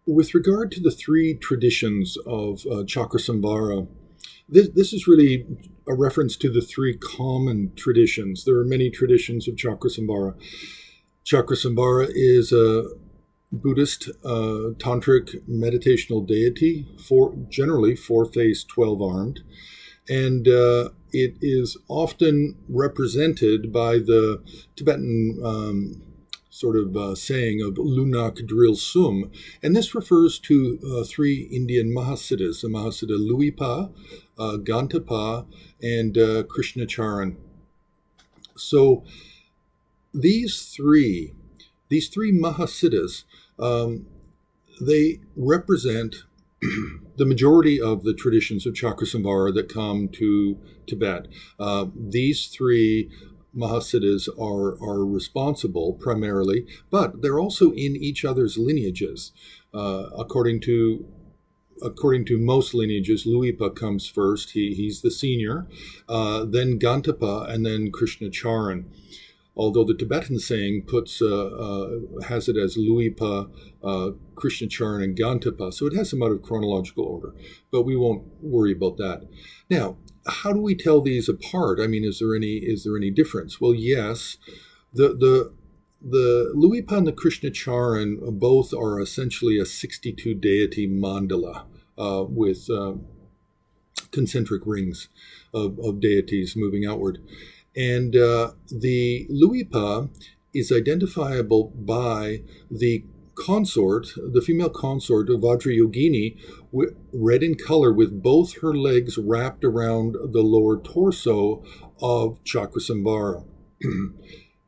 With regard to the three traditions of Chakrasamvara, this is really a reference to the three common traditions. There are many traditions of Chakrasamvara. Chakrasamvara is a Buddhist tantric meditational deity, generally four-faced, 12-armed, and it is often represented by the Tibetan saying of Lunak Drill Sum, and this refers to three Indian Mahasiddhas, the Mahasiddha Luipa, Gantapa, and Krishnacharan. So these three Mahasiddhas, they represent the majority of the traditions of Chakrasamvara that come to Tibet. These three Mahasiddhas are responsible primarily, but they're also in each other's lineages. According to most lineages, Luipa comes first. He's the senior, then Gantapa, and then Krishnacharan. Although the Tibetan saying has it as Luipa, Krishnacharan, and Gantapa, so it has them out of chronological order, but we won't worry about that. Now, how do we tell these apart? I mean, is there any difference? Well, yes, the Luipa and the Krishnacharan both are essentially a 62 deity mandala with concentric rings of deities moving outward. And the Luipa is identifiable by the consort, the female consort of Vajrayogini, red in color, with both her legs wrapped around the lower torso of Chakrasamvara.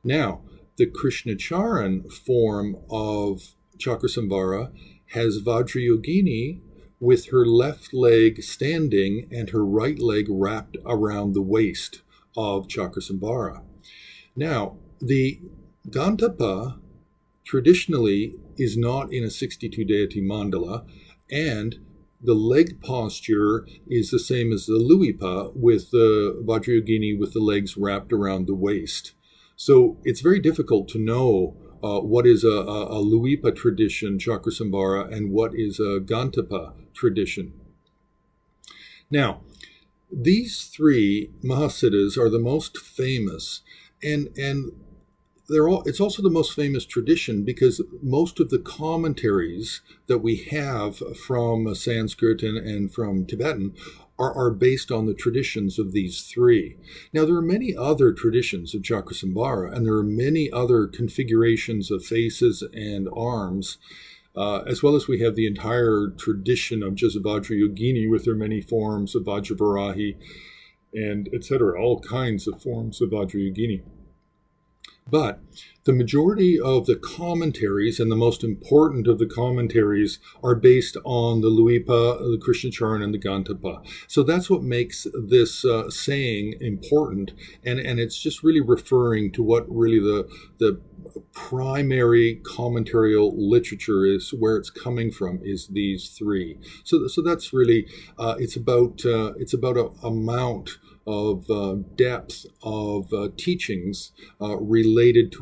Now, the Krishnacharan form of Chakrasamvara has Vajrayogini with her left leg standing and her right leg wrapped around the waist of Chakrasamvara. Now, the Gantapa traditionally is not in a 62 deity mandala, and the leg posture is the same as the Luipa, with the Vajrayogini with the legs wrapped around the waist. So it's very difficult to know what is a Luipa tradition, Chakrasamvara, and what is a Gantapa tradition. Now, these three Mahasiddhas are the most famous, and it's also the most famous tradition because most of the commentaries that we have from Sanskrit and from Tibetan are based on the traditions of these three. Now, there are many other traditions of Chakrasamvara, and there are many other configurations of faces and arms, as well as we have the entire tradition of just Vajrayogini with their many forms of Vajravarahi and etc., all kinds of forms of Vajrayogini. But the majority of the commentaries, and the most important of the commentaries, are based on the Luipa, the Krishnacharan, and the Gantapa. So that's what makes this saying important, and it's just really referring to what really the primary commentarial literature is, where it's coming from, is these three. So that's really it's about a amount of depth of teachings related to